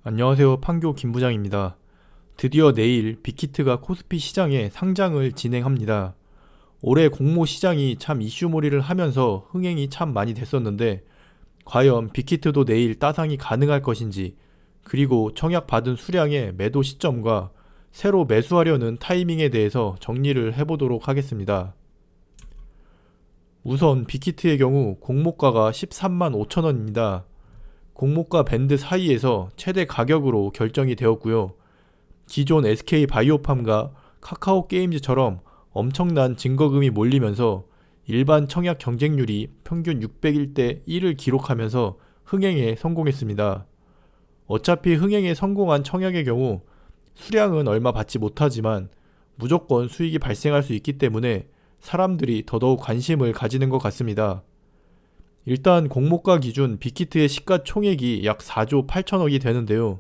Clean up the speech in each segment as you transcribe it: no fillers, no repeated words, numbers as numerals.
안녕하세요. 판교 김부장입니다. 드디어 내일 빅히트가 코스피 시장에 상장을 진행합니다. 올해 공모 시장이 참 이슈몰이를 하면서 흥행이 참 많이 됐었는데 과연 빅히트도 내일 따상이 가능할 것인지, 그리고 청약받은 수량의 매도 시점과 새로 매수하려는 타이밍에 대해서 정리를 해보도록 하겠습니다. 우선 빅히트의 경우 공모가가 13만 5천 원입니다. 공모가 밴드 사이에서 최대 가격으로 결정이 되었고요. 기존 SK바이오팜과 카카오게임즈처럼 엄청난 증거금이 몰리면서 일반 청약 경쟁률이 평균 601대 1을 기록하면서 흥행에 성공했습니다. 어차피 흥행에 성공한 청약의 경우 수량은 얼마 받지 못하지만 무조건 수익이 발생할 수 있기 때문에 사람들이 더더욱 관심을 가지는 것 같습니다. 일단 공모가 기준 빅히트의 시가총액이 약 4조 8천억이 되는데요.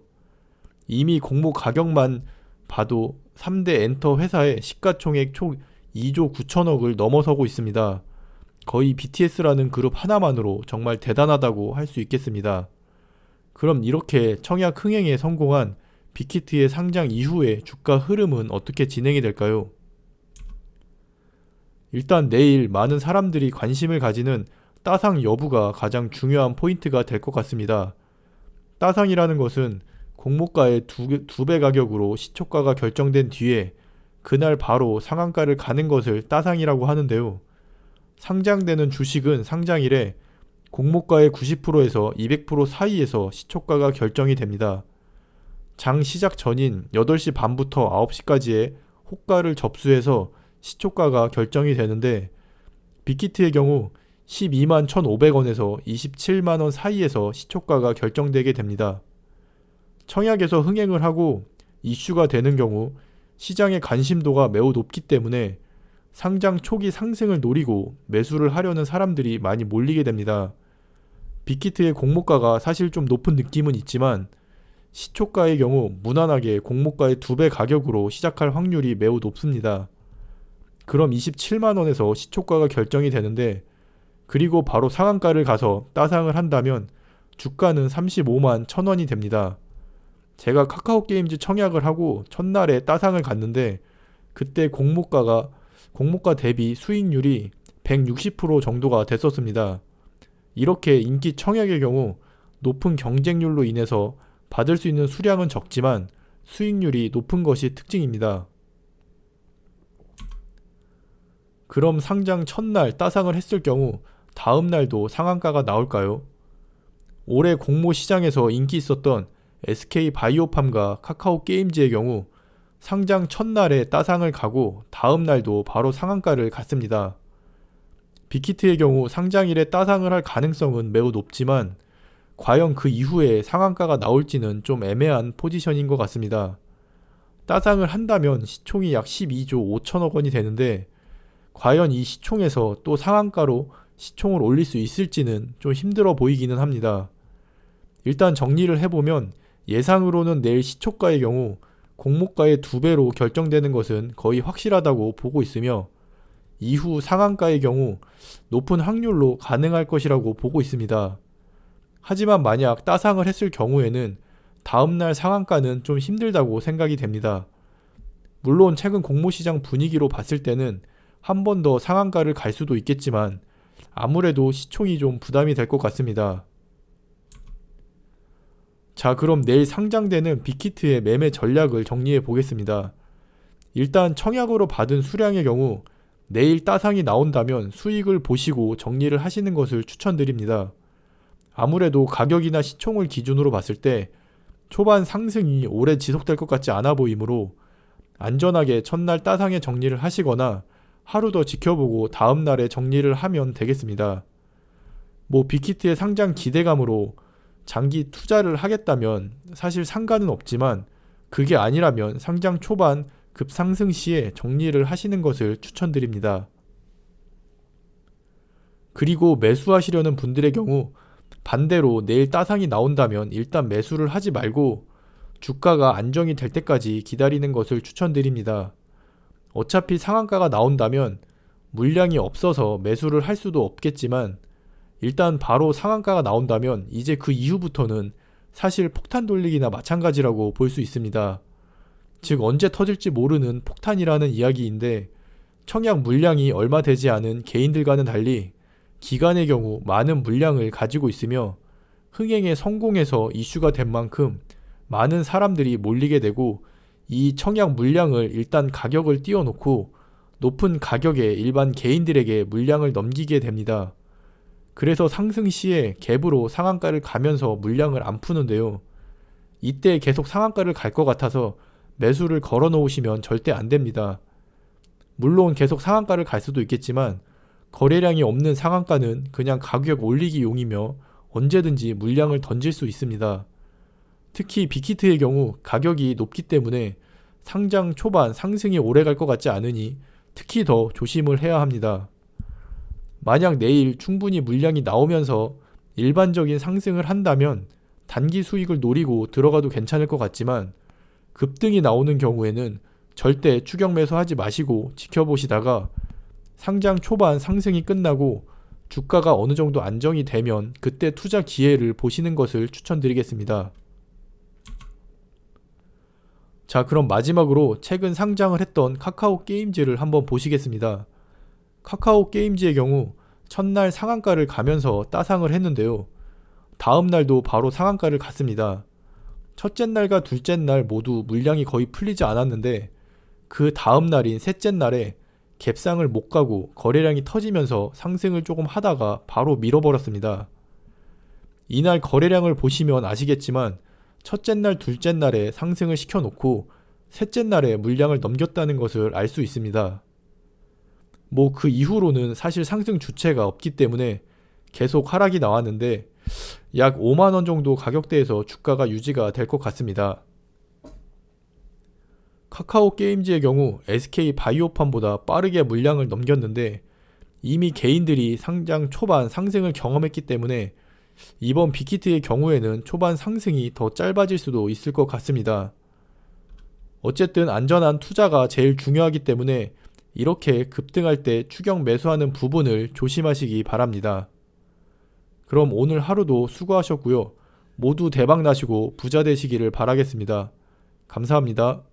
이미 공모 가격만 봐도 3대 엔터 회사의 시가총액 총 2조 9천억을 넘어서고 있습니다. 거의 BTS라는 그룹 하나만으로 정말 대단하다고 할 수 있겠습니다. 그럼 이렇게 청약 흥행에 성공한 빅히트의 상장 이후의 주가 흐름은 어떻게 진행이 될까요? 일단 내일 많은 사람들이 관심을 가지는 따상 여부가 가장 중요한 포인트가 될 것 같습니다. 따상이라는 것은 공모가의 두 배 가격으로 시초가가 결정된 뒤에 그날 바로 상한가를 가는 것을 따상이라고 하는데요. 상장되는 주식은 상장일에 공모가의 90%에서 200% 사이에서 시초가가 결정이 됩니다. 장 시작 전인 8시 반부터 9시까지의 호가를 접수해서 시초가가 결정이 되는데, 빅히트의 경우 12만 1,500원에서 27만원 사이에서 시초가가 결정되게 됩니다. 청약에서 흥행을 하고 이슈가 되는 경우 시장의 관심도가 매우 높기 때문에 상장 초기 상승을 노리고 매수를 하려는 사람들이 많이 몰리게 됩니다. 빅히트의 공모가가 사실 좀 높은 느낌은 있지만 시초가의 경우 무난하게 공모가의 2배 가격으로 시작할 확률이 매우 높습니다. 그럼 27만원에서 시초가가 결정이 되는데, 그리고 바로 상한가를 가서 따상을 한다면 주가는 35만 1천원이 됩니다. 제가 카카오게임즈 청약을 하고 첫날에 따상을 갔는데 그때 공모가 대비 수익률이 160% 정도가 됐었습니다. 이렇게 인기 청약의 경우 높은 경쟁률로 인해서 받을 수 있는 수량은 적지만 수익률이 높은 것이 특징입니다. 그럼 상장 첫날 따상을 했을 경우 다음 날도 상한가가 나올까요? 올해 공모 시장에서 인기 있었던 SK바이오팜과 카카오게임즈의 경우 상장 첫날에 따상을 가고 다음 날도 바로 상한가를 갔습니다. 빅히트의 경우 상장일에 따상을 할 가능성은 매우 높지만 과연 그 이후에 상한가가 나올지는 좀 애매한 포지션인 것 같습니다. 따상을 한다면 시총이 약 12조 5천억 원이 되는데 과연 이 시총에서 또 상한가로 시총을 올릴 수 있을지는 좀 힘들어 보이기는 합니다. 일단 정리를 해보면 예상으로는 내일 시초가의 경우 공모가의 2배로 결정되는 것은 거의 확실하다고 보고 있으며, 이후 상한가의 경우 높은 확률로 가능할 것이라고 보고 있습니다. 하지만 만약 따상을 했을 경우에는 다음날 상한가는 좀 힘들다고 생각이 됩니다. 물론 최근 공모시장 분위기로 봤을 때는 한 번 더 상한가를 갈 수도 있겠지만 아무래도 시총이 좀 부담이 될 것 같습니다. 자, 그럼 내일 상장되는 빅히트의 매매 전략을 정리해 보겠습니다. 일단 청약으로 받은 수량의 경우 내일 따상이 나온다면 수익을 보시고 정리를 하시는 것을 추천드립니다. 아무래도 가격이나 시총을 기준으로 봤을 때 초반 상승이 오래 지속될 것 같지 않아 보이므로 안전하게 첫날 따상에 정리를 하시거나 하루 더 지켜보고 다음날에 정리를 하면 되겠습니다. 빅히트의 상장 기대감으로 장기 투자를 하겠다면 사실 상관은 없지만, 그게 아니라면 상장 초반 급상승 시에 정리를 하시는 것을 추천드립니다. 그리고 매수하시려는 분들의 경우 반대로 내일 따상이 나온다면 일단 매수를 하지 말고 주가가 안정이 될 때까지 기다리는 것을 추천드립니다. 어차피 상한가가 나온다면 물량이 없어서 매수를 할 수도 없겠지만 일단 바로 상한가가 나온다면 이제 그 이후부터는 사실 폭탄 돌리기나 마찬가지라고 볼 수 있습니다. 즉 언제 터질지 모르는 폭탄이라는 이야기인데 청약 물량이 얼마 되지 않은 개인들과는 달리 기관의 경우 많은 물량을 가지고 있으며 흥행에 성공해서 이슈가 된 만큼 많은 사람들이 몰리게 되고 이 청약 물량을 일단 가격을 띄워놓고 높은 가격에 일반 개인들에게 물량을 넘기게 됩니다. 그래서 상승 시에 갭으로 상한가를 가면서 물량을 안 푸는데요. 이때 계속 상한가를 갈 것 같아서 매수를 걸어 놓으시면 절대 안 됩니다. 물론 계속 상한가를 갈 수도 있겠지만 거래량이 없는 상한가는 그냥 가격 올리기 용이며 언제든지 물량을 던질 수 있습니다. 특히 빅히트의 경우 가격이 높기 때문에 상장 초반 상승이 오래 갈 것 같지 않으니 특히 더 조심을 해야 합니다. 만약 내일 충분히 물량이 나오면서 일반적인 상승을 한다면 단기 수익을 노리고 들어가도 괜찮을 것 같지만 급등이 나오는 경우에는 절대 추격 매수하지 마시고 지켜보시다가 상장 초반 상승이 끝나고 주가가 어느 정도 안정이 되면 그때 투자 기회를 보시는 것을 추천드리겠습니다. 자, 그럼 마지막으로 최근 상장을 했던 카카오 게임즈를 한번 보시겠습니다. 카카오 게임즈의 경우 첫날 상한가를 가면서 따상을 했는데요. 다음 날도 바로 상한가를 갔습니다. 첫째 날과 둘째 날 모두 물량이 거의 풀리지 않았는데 그 다음 날인 셋째 날에 갭상을 못 가고 거래량이 터지면서 상승을 조금 하다가 바로 밀어버렸습니다. 이날 거래량을 보시면 아시겠지만 첫째 날, 둘째 날에 상승을 시켜놓고 셋째 날에 물량을 넘겼다는 것을 알 수 있습니다. 뭐 그 이후로는 사실 상승 주체가 없기 때문에 계속 하락이 나왔는데 약 5만원 정도 가격대에서 주가가 유지가 될 것 같습니다. 카카오 게임즈의 경우 SK 바이오팜보다 빠르게 물량을 넘겼는데 이미 개인들이 상장 초반 상승을 경험했기 때문에 이번 빅히트의 경우에는 초반 상승이 더 짧아질 수도 있을 것 같습니다. 어쨌든 안전한 투자가 제일 중요하기 때문에 이렇게 급등할 때 추격 매수하는 부분을 조심하시기 바랍니다. 그럼 오늘 하루도 수고하셨고요. 모두 대박 나시고 부자 되시기를 바라겠습니다. 감사합니다.